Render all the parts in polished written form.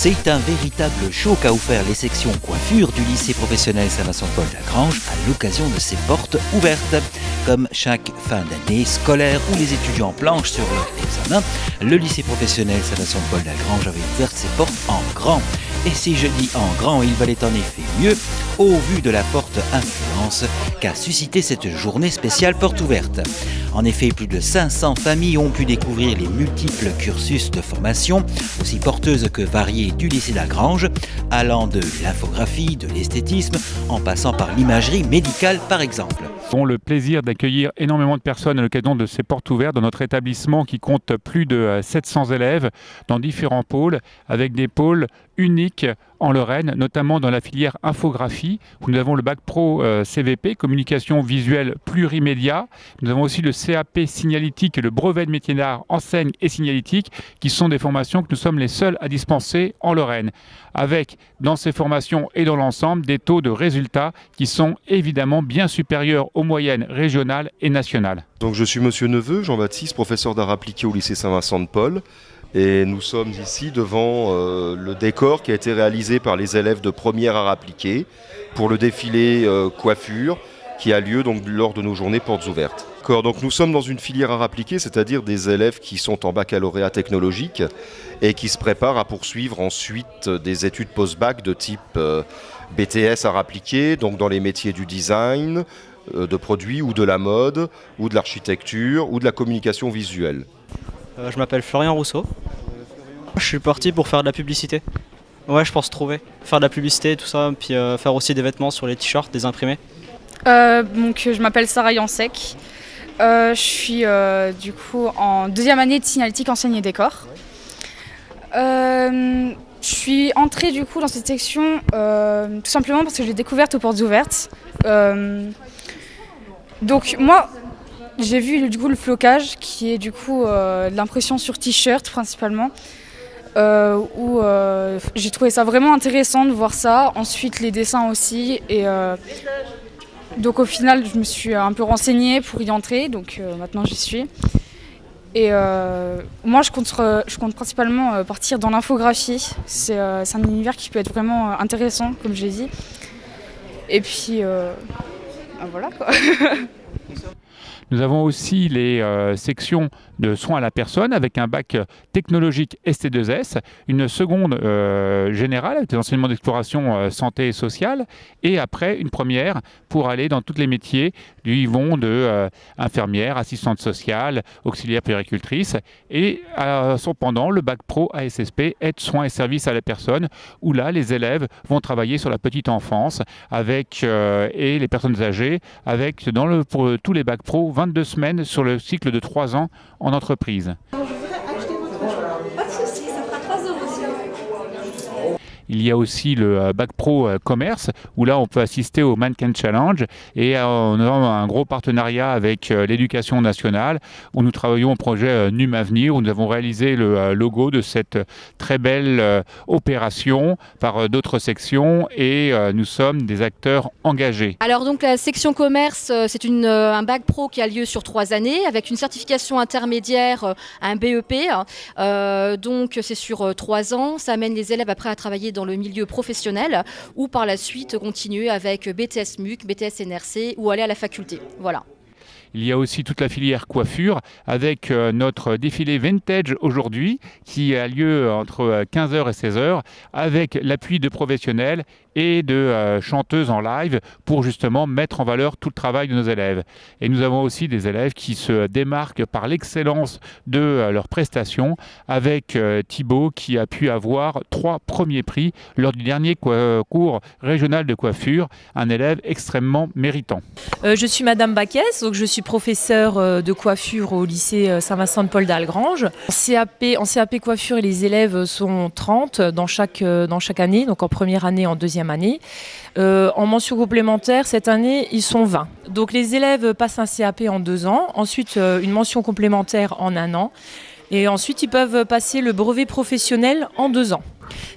C'est un véritable show qu'a offert les sections coiffure du lycée professionnel Saint-Vincent-de-Paul-Lagrange à l'occasion de ses portes ouvertes. Comme chaque fin d'année scolaire où les étudiants planchent sur leur examen, le lycée professionnel Saint-Vincent-de-Paul-Lagrange avait ouvert ses portes en grand. Et si je dis en grand, il valait en effet mieux, au vu de la forte influence qu'a suscité cette journée spéciale porte ouverte. En effet, plus de 500 familles ont pu découvrir les multiples cursus de formation, aussi porteuses que variées du lycée Lagrange, allant de l'infographie, de l'esthétisme, en passant par l'imagerie médicale par exemple. Nous avons le plaisir d'accueillir énormément de personnes à l'occasion de ces portes ouvertes dans notre établissement qui compte plus de 700 élèves dans différents pôles, avec des pôles uniques en Lorraine, notamment dans la filière infographie, où nous avons le bac pro CVP, communication visuelle plurimédia. Nous avons aussi le CAP signalétique et le brevet de métier d'art enseigne et signalétique, qui sont des formations que nous sommes les seuls à dispenser en Lorraine, avec dans ces formations et dans l'ensemble des taux de résultats qui sont évidemment bien supérieurs aux moyennes régionales et nationales. Donc je suis Monsieur Neveu, Jean-Baptiste, professeur d'art appliqué au lycée Saint-Vincent-de-Paul. Et nous sommes ici devant le décor qui a été réalisé par les élèves de première art appliqué pour le défilé coiffure qui a lieu donc lors de nos journées portes ouvertes. Donc nous sommes dans une filière art appliqué, c'est-à-dire des élèves qui sont en baccalauréat technologique et qui se préparent à poursuivre ensuite des études post-bac de type BTS art appliqué, donc dans les métiers du design, de produits ou de la mode, ou de l'architecture, ou de la communication visuelle. Je m'appelle Florian Rousseau. Je suis parti pour faire de la publicité. Ouais, je pense trouver. Faire de la publicité et tout ça, puis faire aussi des vêtements sur les t-shirts, des imprimés. Je m'appelle Sarah Yansek. Je suis du coup en deuxième année de signalétique enseigne et décor. Je suis entrée du coup dans cette section tout simplement parce que je l'ai découverte aux portes ouvertes. Donc moi, j'ai vu du coup le flocage qui est du coup de l'impression sur t-shirt principalement, où j'ai trouvé ça vraiment intéressant de voir ça. Ensuite les dessins aussi et donc au final je me suis un peu renseignée pour y entrer, donc maintenant j'y suis. Et moi je compte principalement partir dans l'infographie. C'est un univers qui peut être vraiment intéressant comme j'ai dit. Et puis voilà quoi. Nous avons aussi les sections de soins à la personne avec un bac technologique ST2S, une seconde générale avec des enseignements d'exploration santé et sociale, et après une première pour aller dans tous les métiers du vont de infirmière, assistante sociale, auxiliaire puéricultrice, et son pendant le bac pro ASSP, aide, soins et services à la personne, où là les élèves vont travailler sur la petite enfance avec et les personnes âgées, avec pour tous les bacs pro 22 semaines sur le cycle de 3 ans en entreprise. Je voudrais acheter votre choix. Pas de souci, ça fera 3 euros, monsieur. Il y a aussi le bac pro commerce où là on peut assister au Mannequin Challenge et on a un gros partenariat avec l'éducation nationale où nous travaillons au projet NUM Avenir où nous avons réalisé le logo de cette très belle opération par d'autres sections et nous sommes des acteurs engagés. Alors donc la section commerce c'est un bac pro qui a lieu sur 3 années avec une certification intermédiaire, un BEP, donc c'est sur 3 ans, ça amène les élèves après à travailler dans le milieu professionnel ou par la suite continuer avec BTS MUC, BTS NRC ou aller à la faculté. Voilà. Il y a aussi toute la filière coiffure avec notre défilé vintage aujourd'hui qui a lieu entre 15h et 16h avec l'appui de professionnels et de chanteuses en live pour justement mettre en valeur tout le travail de nos élèves. Et nous avons aussi des élèves qui se démarquent par l'excellence de leurs prestations avec Thibaut qui a pu avoir 3 premiers prix lors du dernier cours régional de coiffure, un élève extrêmement méritant. Je suis Madame Baquès, donc je suis professeure de coiffure au lycée Saint-Vincent-de-Paul-d'Algrange. En CAP coiffure, les élèves sont 30 dans chaque année, donc en première année, en deuxième année. En mention complémentaire, cette année, ils sont 20. Donc les élèves passent un CAP en 2 ans, ensuite une mention complémentaire en 1 an. Et ensuite, ils peuvent passer le brevet professionnel en 2 ans.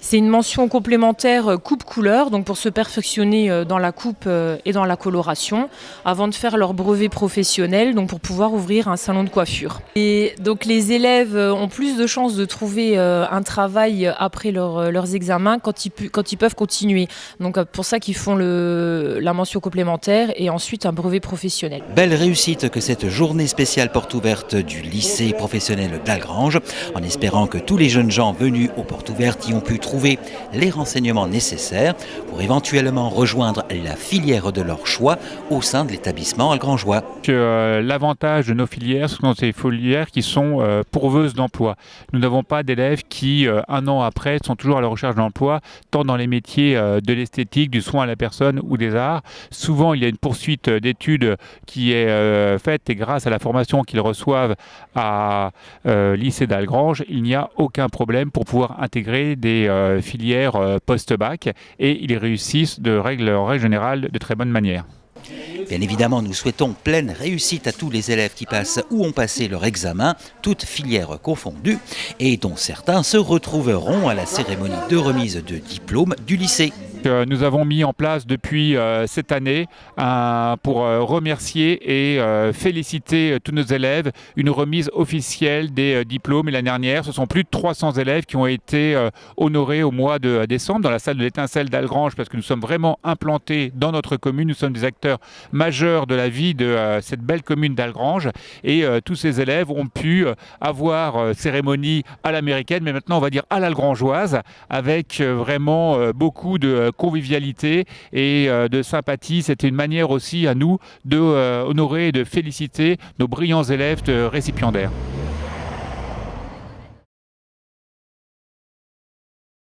C'est une mention complémentaire coupe-couleur, donc pour se perfectionner dans la coupe et dans la coloration, avant de faire leur brevet professionnel, donc pour pouvoir ouvrir un salon de coiffure. Et donc les élèves ont plus de chances de trouver un travail après leurs examens quand ils peuvent continuer. Donc pour ça qu'ils font la mention complémentaire et ensuite un brevet professionnel. Belle réussite que cette journée spéciale porte ouverte du lycée professionnel d'Algrange, en espérant que tous les jeunes gens venus aux portes ouvertes y ont pu trouver les renseignements nécessaires pour éventuellement rejoindre la filière de leur choix au sein de l'établissement algrangeois. L'avantage de nos filières, ce sont ces filières qui sont pourveuses d'emploi. Nous n'avons pas d'élèves qui, un an après, sont toujours à la recherche d'emploi, tant dans les métiers de l'esthétique, du soin à la personne ou des arts. Souvent, il y a une poursuite d'études qui est faite et grâce à la formation qu'ils reçoivent à lycée d'Algrange, il n'y a aucun problème pour pouvoir intégrer des filières post-bac et ils réussissent en règle générale de très bonne manière. Bien évidemment, nous souhaitons pleine réussite à tous les élèves qui passent ou ont passé leur examen, toutes filières confondues, et dont certains se retrouveront à la cérémonie de remise de diplôme du lycée. Nous avons mis en place depuis cette année pour remercier et féliciter tous nos élèves une remise officielle des diplômes. Et l'année dernière, ce sont plus de 300 élèves qui ont été honorés au mois de décembre dans la salle de l'Étincelle d'Algrange parce que nous sommes vraiment implantés dans notre commune. Nous sommes des acteurs majeurs de la vie de cette belle commune d'Algrange et tous ces élèves ont pu avoir cérémonie à l'américaine, mais maintenant on va dire à l'algrangeoise avec vraiment beaucoup de convivialité et de sympathie. C'était une manière aussi à nous de honorer et de féliciter nos brillants élèves de récipiendaires.